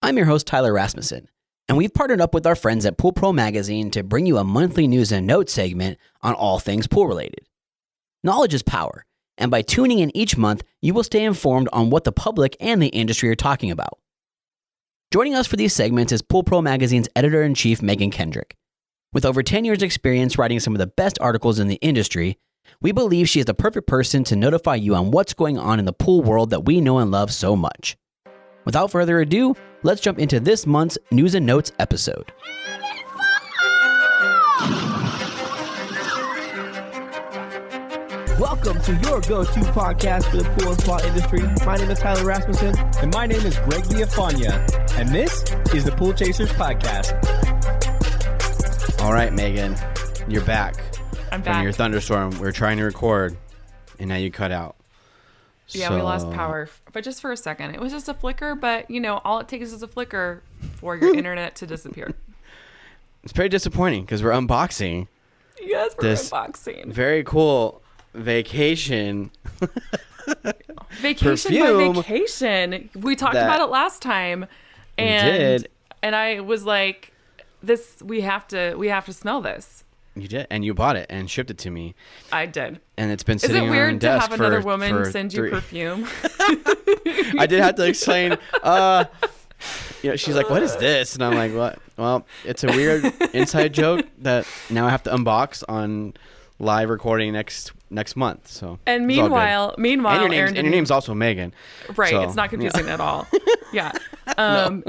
I'm your host, Tyler Rasmussen, and we've partnered up with our friends at Pool Pro Magazine to bring you a monthly news and notes segment on all things pool related. Knowledge is power, and by tuning in each month, you will stay informed on what the public and the industry are talking about. Joining us for these segments is Pool Pro Magazine's editor-in-chief, Megan Kendrick. With over 10 years' experience writing some of the best articles in the industry, we believe she is the perfect person to notify you on what's going on in the pool world that we know and love so much. Without further ado, let's jump into this month's News and Notes episode. Welcome to your go-to podcast for the pool and spa industry. My name is Tyler Rasmussen. And my name is Greg Viafania. And this is the Pool Chasers Podcast. All right, Megan, you're back. I'm back. From your thunderstorm. We were trying to record, and now you cut out. Yeah, we lost power, but just for a second. It was just a flicker, but, you know, all it takes is a flicker for your internet to disappear. It's pretty disappointing because we're unboxing. Yes, we're unboxing. Very cool vacation. Vacation perfume by vacation. We talked about it last time. And, we did. And I was like, we have to smell this. You did, and you bought it and shipped it to me. I did. And it's been Is sitting it on weird to desk have another woman send you 3 perfume? I did have to explain. She's like, "What is this?" And I'm like, "What? Well, it's a weird inside joke that now I have to unbox on live recording next month." So, and meanwhile, and your Aaron name's also Megan, right? So, it's not confusing at all. Yeah. No.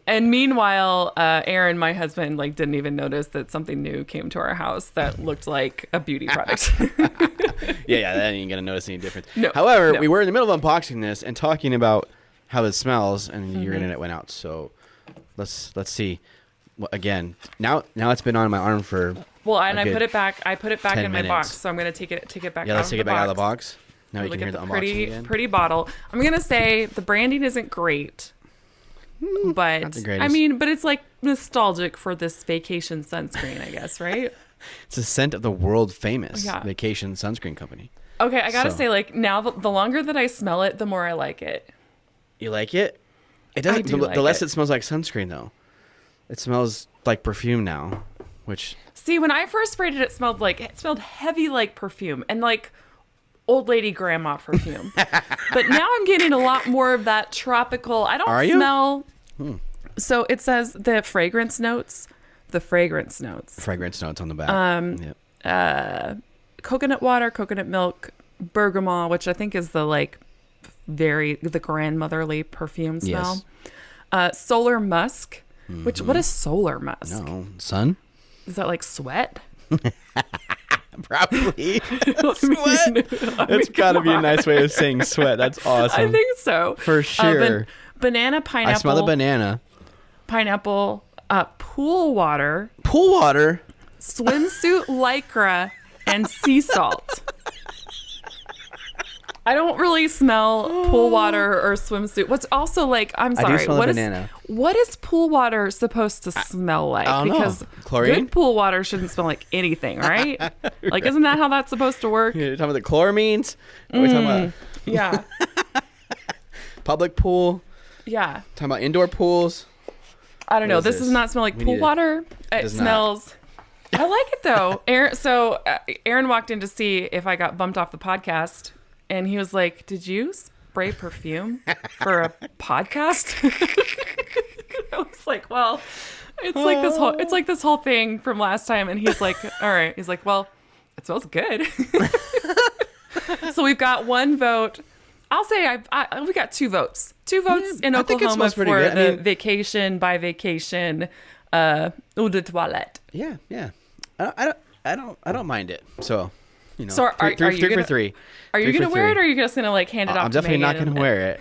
And meanwhile, Aaron, my husband, didn't even notice that something new came to our house that looked like a beauty product. yeah, that ain't gonna notice any difference. No, However, we were in the middle of unboxing this and talking about how it smells, and your internet went out. So let's see. Well, again, now it's been on my arm for. Well, and I put it back in my box, so I'm gonna take it back. Yeah, let's take it back out of the box. Now you Look can hear at the the unboxing again. pretty bottle. I'm gonna say the branding isn't great, but Not the greatest. I mean, but it's like nostalgic for this vacation sunscreen, I guess, right? It's a scent of the world famous Yeah. vacation sunscreen company. Okay, I gotta say, now the longer that I smell it, the more I like it. You like it? It doesn't. do like the less it. it smells like sunscreen, though. It smells like perfume now, which. See, when I first sprayed it, it smelled heavy like perfume and like old lady grandma perfume. But now I'm getting a lot more of that tropical. I don't smell. So it says the fragrance notes. Fragrance notes on the back. Coconut water, coconut milk, bergamot, which I think is the the grandmotherly perfume smell. Yes. Solar musk. Which what is solar musk? No, sun. Is that like sweat? Probably. Sweat. It's got to be a nice way of saying sweat. That's awesome. I think so. For sure. Banana, pineapple. I smell the banana. Pineapple, pool water. Pool water. Swimsuit lycra and sea salt. I don't really smell pool water or swimsuit. What's also I'm sorry. I do smell the banana. What is pool water supposed to smell like? I don't because know. Chlorine? Good pool water shouldn't smell like anything, right? Isn't that how that's supposed to work? You're talking about the chloramines? What are we talking about? Yeah. Public pool? Yeah. Talking about indoor pools? I don't know. This does not smell like pool water. It smells. I like it though. Aaron walked in to see if I got bumped off the podcast. And he was like, "Did you spray perfume for a podcast?" I was like, "Well, it's like this whole thing from last time." And he's like, "All right." He's like, "Well, it smells good." So we've got one vote. I'll say we got 2 votes. 2 votes in Oklahoma for the vacation by vacation eau de toilette. Yeah. I don't mind it. So. So are you gonna, for 3. Are you gonna wear it, or are you just gonna hand it off? I'm to definitely not Megan gonna wear it.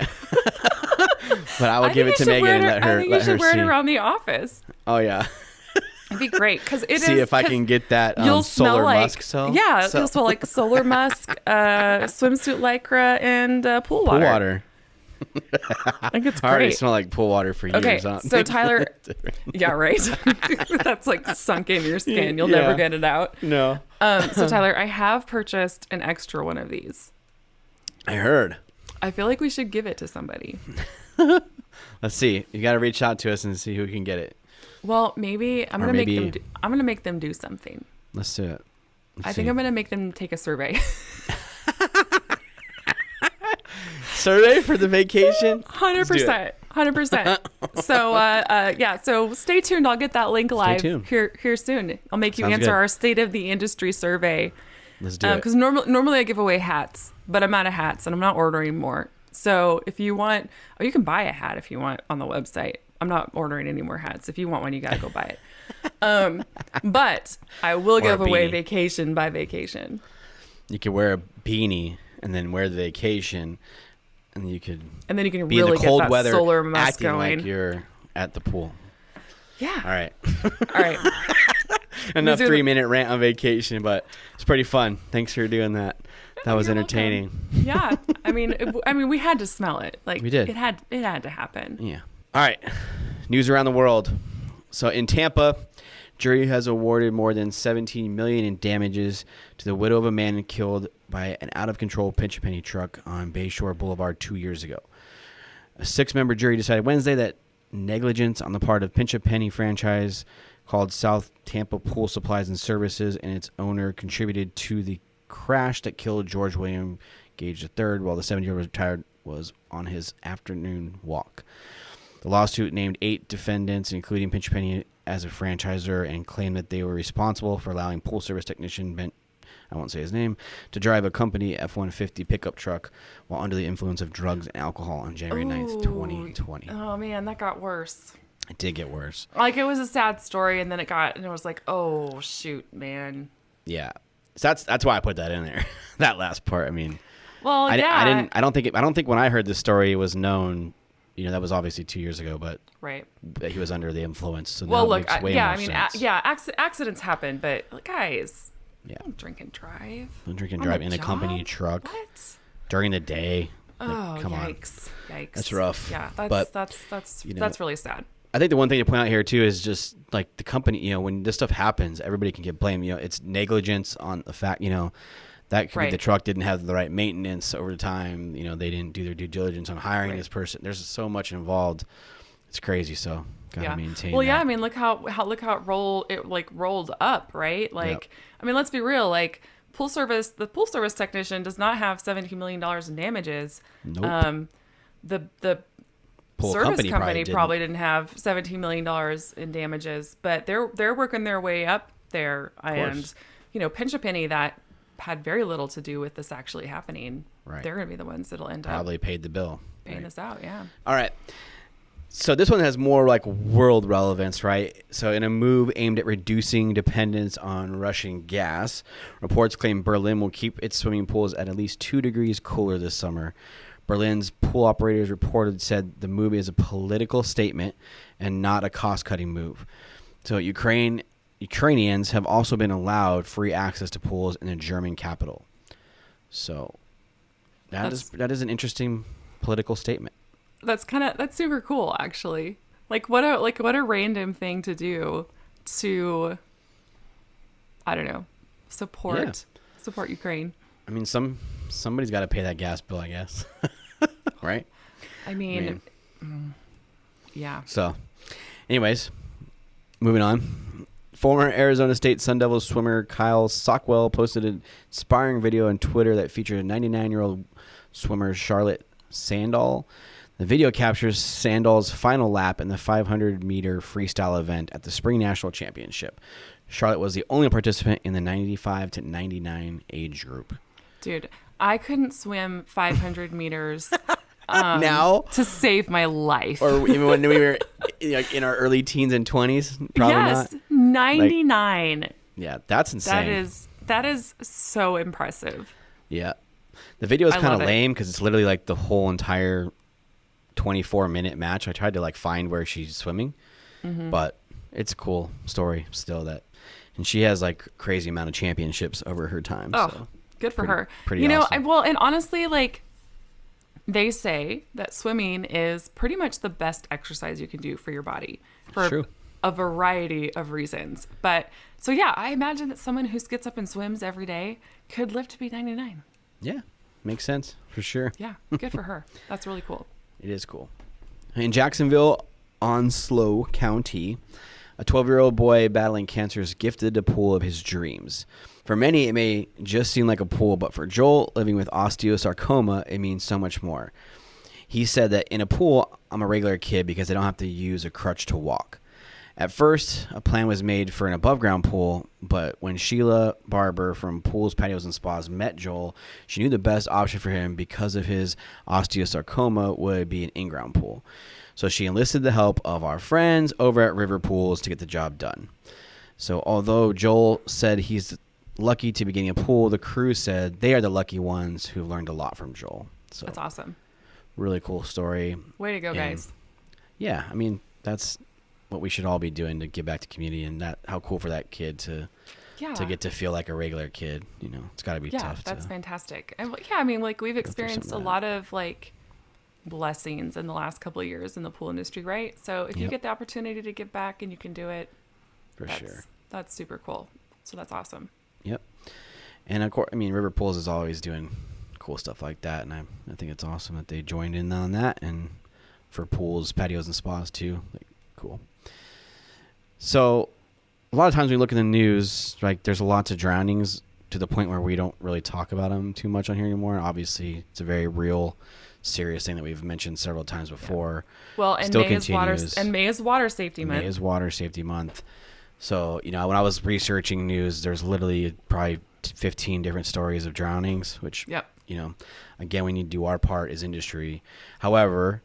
But I will give it to Megan and let her. I think you should wear it around the office. Oh yeah. It'd be great because it See if I can get that solar musk. Yeah, you'll smell like solar musk, swimsuit lycra, and pool water. Pool water. I think it's great. I already smell like pool water for years. Okay, so Tyler, yeah, right. That's sunk in your skin. You'll never get it out. No. So Tyler, I have purchased an extra one of these. I heard. I feel like we should give it to somebody. Let's see. You got to reach out to us and see who can get it. Well, maybe I'm gonna make them do something. Let's do it. I think I'm gonna make them take a survey. Survey for the vacation? 100%. So stay tuned. I'll get that link live here soon. I'll make you answer our state of the industry survey. Let's do it. Because normally I give away hats, but I'm out of hats and I'm not ordering more. So if you want, you can buy a hat if you want on the website. I'm not ordering any more hats. If you want one, you got to go buy it. But I will give away vacation by vacation. You could wear a beanie and then wear the vacation. And then you can be really in the cold get that weather, solar mask acting going. Like you're at the pool. Yeah. All right. All right. Enough 3-minute rant on vacation, but it's pretty fun. Thanks for doing that. That was entertaining. Yeah. I mean, we had to smell it. Like we did. It had to happen. Yeah. All right. News around the world. So in Tampa, jury has awarded more than $17 million in damages to the widow of a man killed by an out-of-control pinch a penny truck on Bayshore Boulevard 2 years ago. A 6-member jury decided Wednesday that negligence on the part of Pinch a Penny franchise called South Tampa Pool Supplies and Services and its owner contributed to the crash that killed George William Gage III while the 70-year-old retired was on his afternoon walk. The lawsuit named 8 defendants, including Pinch a Penny as a franchisor, and claimed that they were responsible for allowing pool service technician I won't say his name, to drive a company F-150 pickup truck while under the influence of drugs and alcohol on January 9th, 2020. Oh, man, that got worse. It did get worse. Like, it was a sad story, and then it was like, oh, shoot, man. Yeah. So that's why I put that in there, that last part. I mean, well, I don't think when I heard this story it was known, that was obviously 2 years ago, but right. He was under the influence. So well, now look, it makes way more sense. Accidents happen, but guys. Yeah. Don't drink and drive. Don't drink and drive in a company truck. What? During the day. Oh, come yikes. on. Yikes. That's rough. Yeah, that's really sad. I think the one thing to point out here too is just like the company, when this stuff happens, everybody can get blamed. It's negligence on the fact, that could be the truck didn't have the right maintenance over time. They didn't do their due diligence on hiring this person. There's so much involved. It's crazy. So gotta maintain. Well, that. yeah. I mean, look how it rolled up, right? Like, yep. I mean, let's be real. Like, the pool service technician does not have $17 million in damages. Nope. The pool service company probably didn't have $17 million in damages, but they're working their way up there. And Pinch a Penny that had very little to do with this actually happening. Right. They're going to be the ones that'll end probably up paid the bill. paying this out. Yeah. All right. So this one has more like world relevance, right? So in a move aimed at reducing dependence on Russian gas, reports claim Berlin will keep its swimming pools at least 2 degrees cooler this summer. Berlin's pool operators said the move is a political statement and not a cost-cutting move. So Ukrainians have also been allowed free access to pools in the German capital. So that is an interesting political statement. That's super cool, actually. What a random thing to do to, I don't know, support Ukraine. I mean, somebody's got to pay that gas bill, I guess. Right? I mean, yeah. So, anyways, moving on. Former Arizona State Sun Devils swimmer Kyle Sockwell posted an inspiring video on Twitter that featured a 99-year-old swimmer, Charlotte Sanddal. The video captures Sanddal's final lap in the 500-meter freestyle event at the Spring National Championship. Charlotte was the only participant in the 95 to 99 age group. Dude, I couldn't swim 500 meters now to save my life. Or even when we were in our early teens and 20s? Probably yes, not. 99. Yeah, that's insane. That is so impressive. Yeah. The video is kind of lame because it's literally like the whole entire 24-minute match. I tried to find where she's swimming, but it's a cool story still and she has crazy amount of championships over her time. Oh, so good for her. Pretty awesome. And honestly, they say that swimming is pretty much the best exercise you can do for your body for a variety of reasons. But so yeah, I imagine that someone who gets up and swims every day could live to be 99. Yeah, makes sense for sure. Yeah, good for her. That's really cool. It is cool. In Jacksonville, Onslow County, a 12-year-old boy battling cancer is gifted a pool of his dreams. For many, it may just seem like a pool, but for Joel, living with osteosarcoma, it means so much more. He said that in a pool, I'm a regular kid because I don't have to use a crutch to walk. At first, a plan was made for an above-ground pool, but when Sheila Barber from Pools, Patios, and Spas met Joel, she knew the best option for him because of his osteosarcoma would be an in-ground pool. So she enlisted the help of our friends over at River Pools to get the job done. So although Joel said he's lucky to be getting a pool, the crew said they are the lucky ones who've learned a lot from Joel. So That's awesome. Really cool story. Way to go, guys. Yeah, I mean, that's what we should all be doing to give back to community, and that how cool for that kid to get to feel like a regular kid. You know, it's got to be tough. Yeah, that's fantastic. And I mean, like we've experienced a lot of like blessings in the last couple of years in the pool industry, right? So if you get the opportunity to give back and you can do it, that's super cool. So that's awesome. Yep. And of course, I mean, River Pools is always doing cool stuff like that, and I think it's awesome that they joined in on that, and for pools, patios, and spas too. Like, cool. So a lot of times we look in the news, like there's lots of drownings to the point where we don't really talk about them too much on here anymore. Obviously, it's a very real, serious thing that we've mentioned several times before. Well, and May is Water Safety Month. May is Water Safety Month. So, you know, when I was researching news, there's literally probably 15 different stories of drownings, which, you know, again, we need to do our part as industry. However,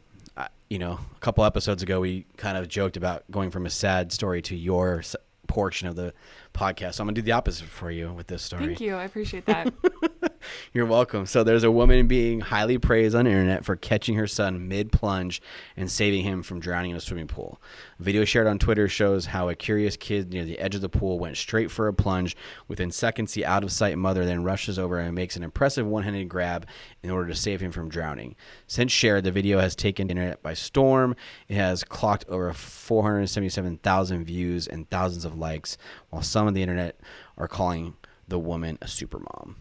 you know, a couple episodes ago, we kind of joked about going from a sad story to your portion of the podcast. So I'm going to do the opposite for you with this story. Thank you. I appreciate that. You're welcome. So there's a woman being highly praised on the internet for catching her son mid-plunge and saving him from drowning in a swimming pool. A video shared on Twitter shows how a curious kid near the edge of the pool went straight for a plunge. Within seconds, the out-of-sight mother then rushes over and makes an impressive one-handed grab in order to save him from drowning. Since shared, the video has taken the internet by storm. It has clocked over 477,000 views and thousands of likes, while some of the internet are calling the woman a supermom.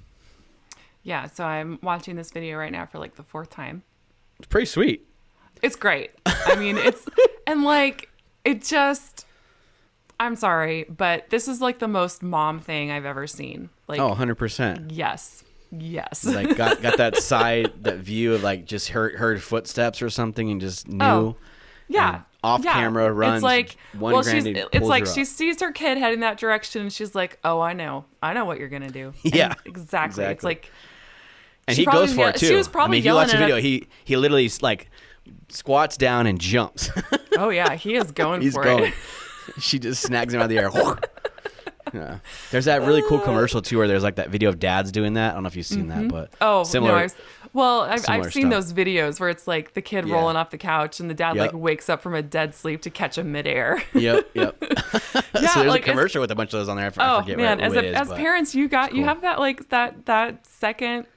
Yeah, so I'm watching this video right now for like the 4th time. It's pretty sweet. It's great. I mean, and like, it just, I'm sorry, but this is like the most mom thing I've ever seen. Like, 100%. Yes. Like got that view of like just heard footsteps or something and just knew. Oh, yeah. Off camera runs. It's like, it's like she sees her kid heading that direction and she's like, oh, I know what you're going to do. Yeah. And exactly. It's like, and he goes for it too. She was probably yelling if you watch the video, he literally like squats down and jumps. Oh yeah, he is going He's for going. it. She just snags him out of the air. Yeah. There's that really cool commercial too where there's like that video of dads doing that. I don't know if you've seen that, but similar. I've seen those videos where it's like the kid rolling off the couch and the dad like wakes up from a dead sleep to catch him midair. Yep. So there's a commercial with a bunch of those on there. I forget what it is. As parents, you have that like that second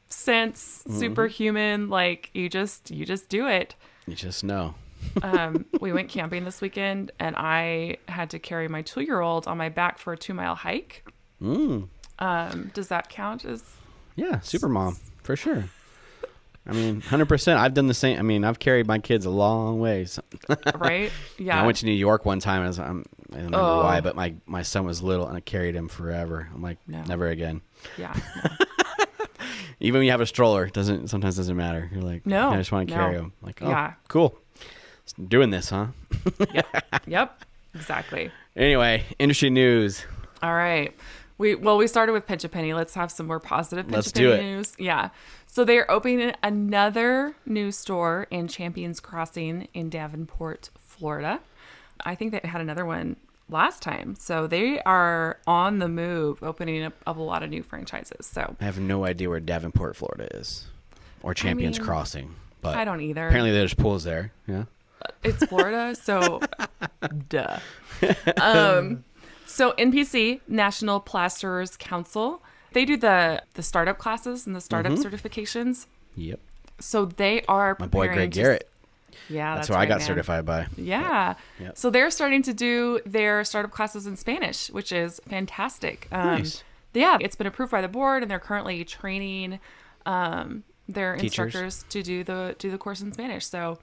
sense, superhuman, like you just do it. You just know. We went camping this weekend and I had to carry my 2-year-old on my back for a 2-mile hike. Does that count as? Yeah, super mom for sure. I mean, 100%. I've done the same. I mean, I've carried my kids a long ways. Right? Yeah. I went to New York one time. I don't remember why, but my son was little and I carried him forever. I'm like, never again. Yeah. Even when you have a stroller, sometimes doesn't matter. You're like, I just want to carry him. Like, cool. Doing this, huh? Yep. Exactly. Anyway, industry news. All right. We started with Pinch a Penny. Let's have some more positive Pinch a Penny news. Yeah. So they are opening another new store in Champions Crossing in Davenport, Florida. I think they had another one last time. So they are on the move, opening up a lot of new franchises. So I have no idea where Davenport, Florida is, or Champions Crossing. But I don't either. Apparently there's pools there. Yeah. It's Florida, so duh. So NPC, National Plasterers Council, they do the startup classes and the startup certifications. Yep. So they are my boy Greg Garrett. Yeah, that's where I got certified by. Yeah. Yep. So they're starting to do their startup classes in Spanish, which is fantastic. Nice. Yeah, it's been approved by the board, and they're currently training their teachers. instructors to do the course in Spanish. So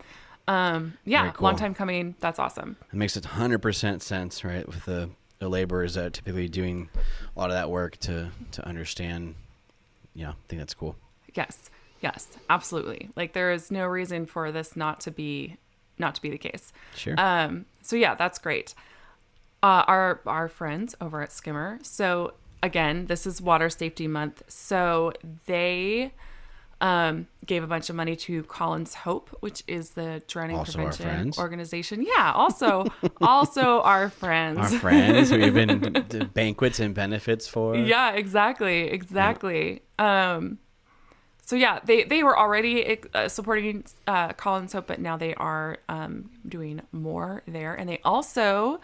Yeah, cool. long time coming. That's awesome. It makes 100% sense, right? With the laborers that are typically doing a lot of that work to understand. Yeah, I think that's cool. Yes, absolutely. Like there is no reason for this not to be the case. Sure. So yeah, that's great. Our friends over at Skimmer. So again, this is Water Safety Month. So they gave a bunch of money to Colin's Hope, which is the drowning Also our prevention friends. organization. Yeah, also our friends. Our friends who we've been to banquets and benefits for. Yeah, exactly. So yeah, they were already supporting Colin's Hope, but now they are doing more there. And they also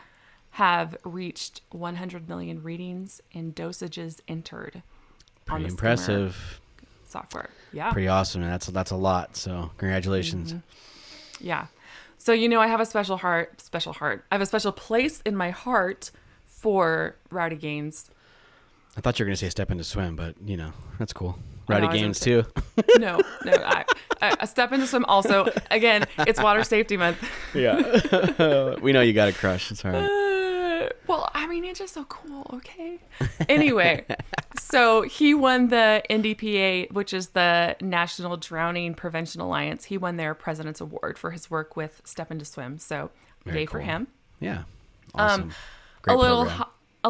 have reached 100 million readings and dosages entered. Pretty impressive. Software. Yeah. Pretty awesome. And that's a lot. So congratulations. Mm-hmm. Yeah. So, I have a special heart. I have a special place in my heart for Rowdy Gaines. I thought you were going to say Step Into Swim, but that's cool. Rowdy Gaines too. No. I Step Into Swim also. Again, it's Water Safety Month. Yeah. We know you got a crush. It's all right. Well, I mean, it's just so cool. Okay. Anyway, so he won the NDPA, which is the National Drowning Prevention Alliance. He won their President's Award for his work with Step Into Swim. So Very yay cool. for him. Yeah. Awesome. A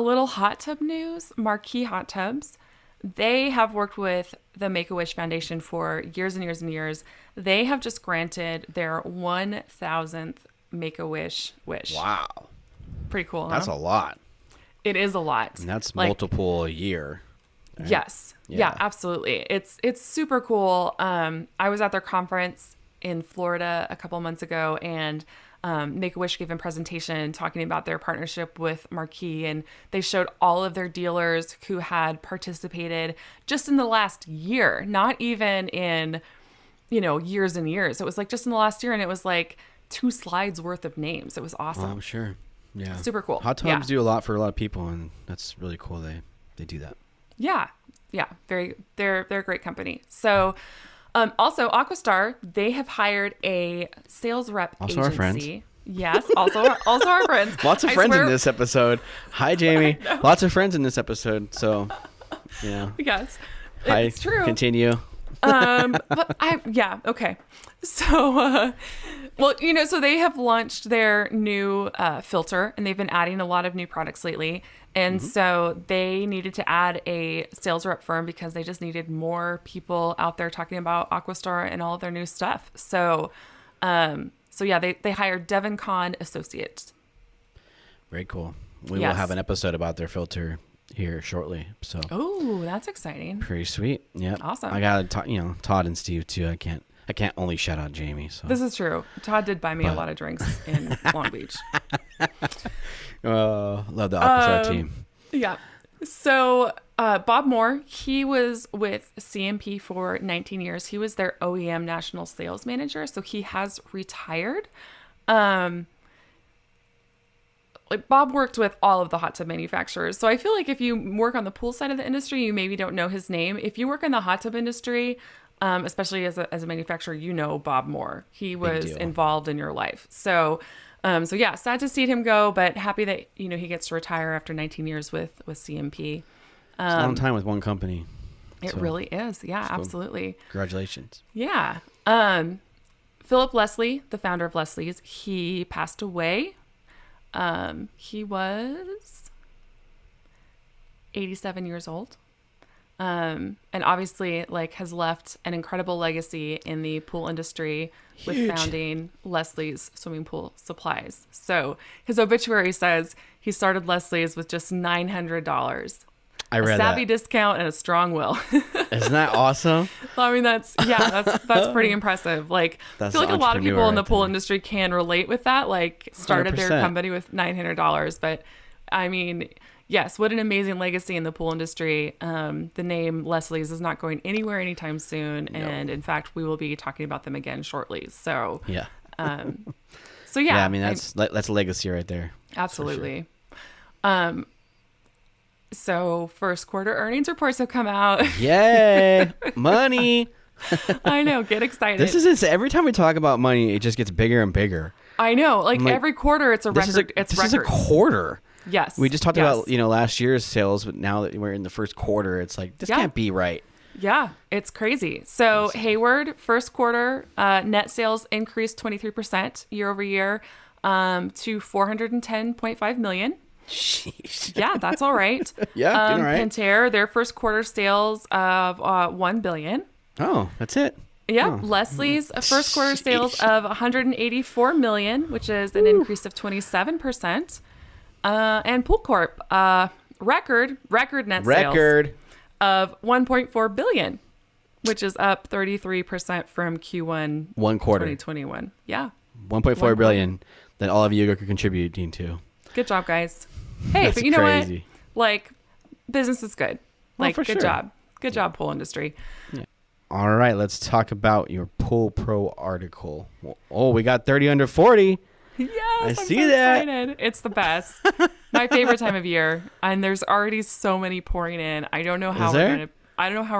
little hot tub news. Marquis Hot Tubs. They have worked with the Make-A-Wish Foundation for years and years and years. They have just granted their 1,000th Make-A-Wish wish. Wow. Pretty cool, huh? That's a lot. It is a lot. And that's multiple a year. Right? Yes. Yeah, absolutely. It's super cool. I was at their conference in Florida a couple months ago, and Make-A-Wish gave a presentation talking about their partnership with Marquis, and they showed all of their dealers who had participated just in the last year, not even in, years and years. It was like just in the last year, and it was like 2 slides worth of names. It was awesome. Oh, I'm sure. Yeah. Super cool. Hot tubs do a lot for a lot of people, and that's really cool. They do that. Yeah. They're a great company. So, also AquaStar, they have hired a sales rep also agency. Our friends. Yes, also our friends. Lots of friends in this episode. Hi, Jamie. Lots of friends in this episode. So, Yes, hi. it's true. Continue. Okay. So, so they have launched their new filter, and they've been adding a lot of new products lately. And so they needed to add a sales rep firm because they just needed more people out there talking about AquaStar and all of their new stuff. So, they hired Devin, Cahn Associates. Very cool. We will have an episode about their filter here shortly. So. Oh, that's exciting. Pretty sweet. Yeah. Awesome. I got Todd and Steve too. I can't only shout out Jamie. So. This is true. Todd did buy me a lot of drinks in Long Beach. Love the AquaStar team. Yeah. So Bob Moore, he was with CMP for 19 years. He was their OEM national sales manager. So he has retired. Bob worked with all of the hot tub manufacturers. So I feel like if you work on the pool side of the industry, you maybe don't know his name. If you work in the hot tub industry, especially as a manufacturer, Bob Moore. He was involved in your life. So sad to see him go, but happy that, he gets to retire after 19 years with CMP. It's a long time with one company. It really is. Yeah, absolutely. Congratulations. Yeah. Philip Leslie, the founder of Leslie's, he passed away. He was 87 years old. And obviously has left an incredible legacy in the pool industry with founding Leslie's Swimming Pool Supplies. So his obituary says he started Leslie's with just $900. I read a savvy discount and a strong will. Isn't that awesome? I mean, that's pretty impressive. I feel like a lot of people in the pool industry can relate with that. Started 100%. Their company with $900, but I mean, yes, what an amazing legacy in the pool industry. The name Leslie's is not going anywhere anytime soon. No. And in fact, we will be talking about them again shortly. So, yeah. Yeah, I mean, that's a legacy right there. Absolutely. Sure. So first quarter earnings reports have come out. Yay. Money. I know. Get excited. This is insane. Every time we talk about money, it just gets bigger and bigger. I know. Like every quarter, it's a record. This is a quarter. Yes. We just talked about, last year's sales, but now that we're in the first quarter, it's like, this can't be right. Yeah, it's crazy. So Hayward, first quarter, net sales increased 23% year over year to $410.5 million. Jeez. Yeah, that's all right. Yeah, all right. Pentair, their first quarter sales of $1 billion. Oh, that's it. Yeah, Leslie's first quarter sales of $184 million, which is an increase of 27%. And Pool Corp, record net sales of $1.4 billion, which is up 33% from Q1 1 quarter 2021. Yeah. 1.4 billion that all of you are contributing to. Good job, guys. Hey, but you know what? Like, business is good. Like, good job. Good job, pool industry. Yeah. All right, let's talk about your Pool Pro article. Oh, we got 30 under 40. Yes, I'm so excited. It's the best. My favorite time of year, and there's already so many pouring in. I don't know how we're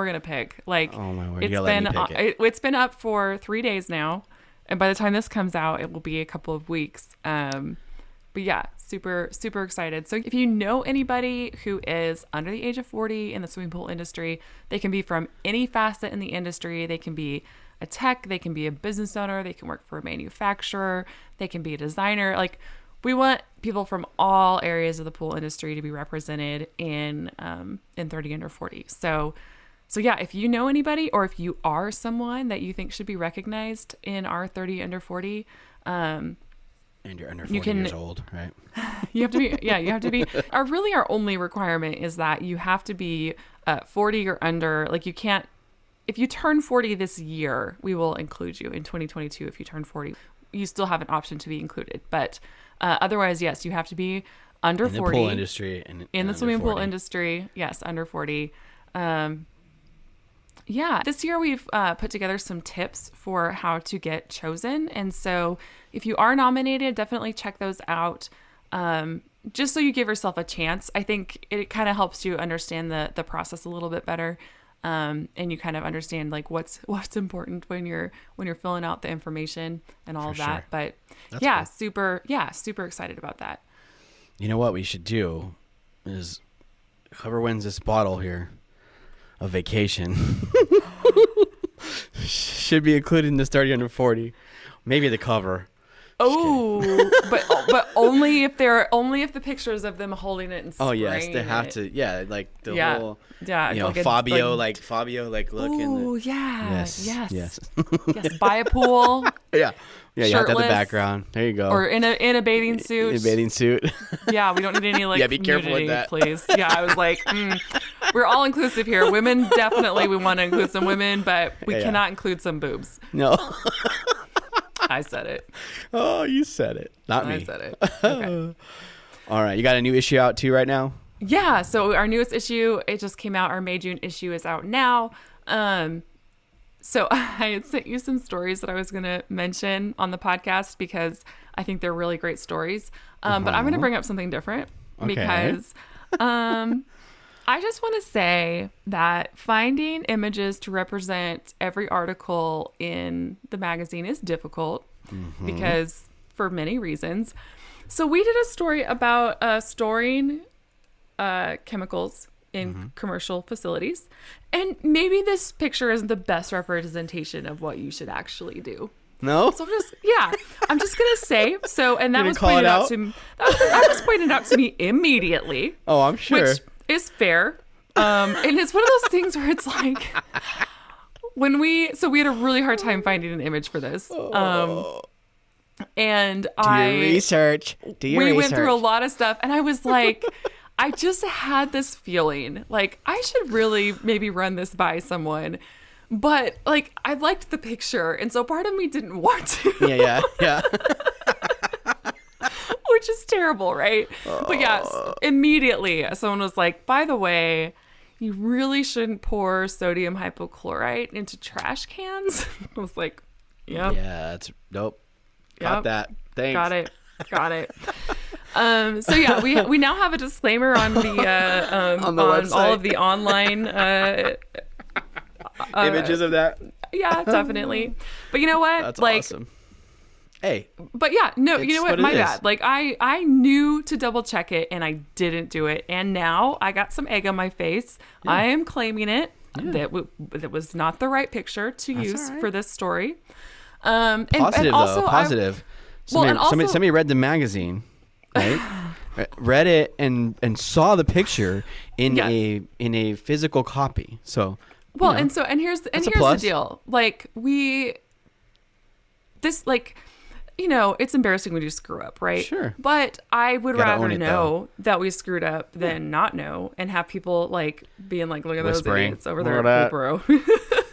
gonna pick. Like, oh my word, it's been up for 3 days now, and by the time this comes out, it will be a couple of weeks. But yeah, super excited. So if you know anybody who is under the age of 40 in the swimming pool industry, they can be from any facet in the industry. They can be a tech, they can be a business owner, they can work for a manufacturer, they can be a designer. Like, we want people from all areas of the pool industry to be represented in 30 under 40. So yeah, if you know anybody, or if you are someone that you think should be recognized in our 30 under 40, and you're under 40 years old, right? You have to be. Our only requirement is that you have to be 40 or under. Like, you can't. If you turn 40 this year, we will include you. In 2022, if you turn 40, you still have an option to be included. But otherwise, yes, you have to be under 40. In the pool industry. In the swimming pool industry, yes, under 40. Yeah, this year we've put together some tips for how to get chosen. And so if you are nominated, definitely check those out. Just so you give yourself a chance. I think it kind of helps you understand the process a little bit better. And you kind of understand like what's important when you're filling out the information and all of that. Sure. But That's cool. super excited about that. You know what we should do is whoever wins this bottle here of vacation should be included in this 30 under 40. Maybe the cover. Oh, but only if the pictures of them holding it and spraying. Oh yes, they have to. Yeah, like the whole. Yeah, you know, Fabio look in the. Oh yeah. Yes. Buy a pool. Yeah. You have to have the background. There you go. Or in a bathing suit. In a bathing suit. Yeah, we don't need any like. Yeah, be careful nudity, with that, please. Yeah, I was like, we're all inclusive here. Women definitely, we want to include some women, but we cannot include some boobs. No. I said it. Oh, you said it. Not me. I said it. Okay. All right. You got a new issue out too right now? Yeah. So our newest issue, it just came out. Our May-June issue is out now. So I had sent you some stories that I was going to mention on the podcast because I think they're really great stories. But I'm going to bring up something different because I just want to say that finding images to represent every article in the magazine is difficult because for many reasons. So we did a story about storing chemicals in commercial facilities. And maybe this picture isn't the best representation of what you should actually do. No? So I'm just going to say, and that was pointed out to me. That was pointed out to me immediately. Oh, I'm sure. Which is fair. And it's one of those things where it's like, we had a really hard time finding an image for this. And we went through a lot of stuff, and I was like, I just had this feeling like I should really maybe run this by someone, but like I liked the picture, and so part of me didn't want to. Yeah. Which is terrible, right? But yes, immediately someone was like, by the way, you really shouldn't pour sodium hypochlorite into trash cans. I was like, yep. Yeah, that's nope. Got that. Thanks. Got it. So yeah, we now have a disclaimer on the on all of the online images of that. Yeah, definitely. But you know what? That's like, awesome. Hey. But yeah, no, you know what? My bad. Is. Like I knew to double check it and I didn't do it. And now I got some egg on my face. Yeah. I am claiming it. Yeah. That was not the right picture to use for this story. Positive, and also, though. Positive. Somebody read the magazine, right? Read it and saw the picture in a physical copy. So and here's the deal. Like it's embarrassing when you screw up, right? Sure. But I would rather know that we screwed up than not know and have people like being like, look at those idiots over there at Pool Pro.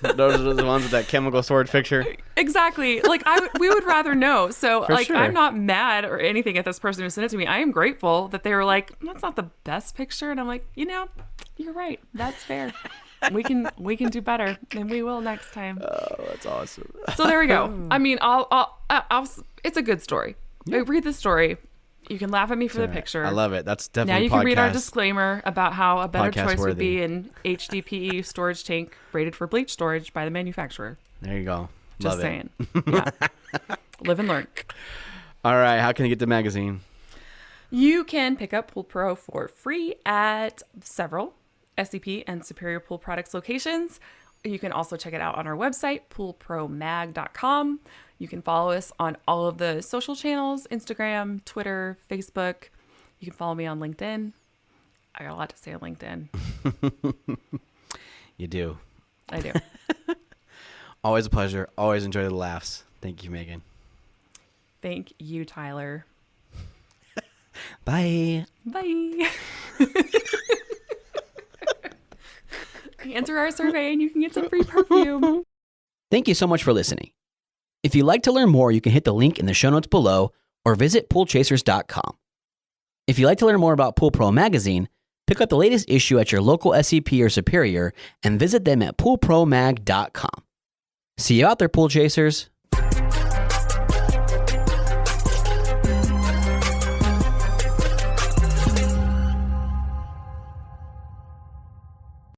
Those are the ones with that chemical sword picture. Exactly. Like we would rather know. So sure. I'm not mad or anything at this person who sent it to me. I am grateful that they were like, that's not the best picture. And I'm like, you're right. That's fair. We can do better, and we will next time. Oh, that's awesome. So there we go. I mean, I'll it's a good story. Yeah. Read the story. You can laugh at me for the picture. I love it. That's definitely now you can read our disclaimer about how a better choice would be an HDPE storage tank rated for bleach storage by the manufacturer. There you go. Just love saying. Yeah. Live and learn. All right. How can I get the magazine? You can pick up Pool Pro for free at several SCP and Superior Pool Products locations. You can also check it out on our website, poolpromag.com. You can follow us on all of the social channels, Instagram, Twitter, Facebook. You can follow me on LinkedIn. I got a lot to say on LinkedIn. You do. I do. Always a pleasure. Always enjoy the laughs. Thank you, Megan. Thank you, Tyler. Bye. Bye. Answer our survey and you can get some free perfume. Thank you so much for listening. If you'd like to learn more, you can hit the link in the show notes below or visit poolchasers.com. If you'd like to learn more about Pool Pro Magazine, pick up the latest issue at your local SCP or Superior and visit them at poolpromag.com. See you out there, Pool Chasers.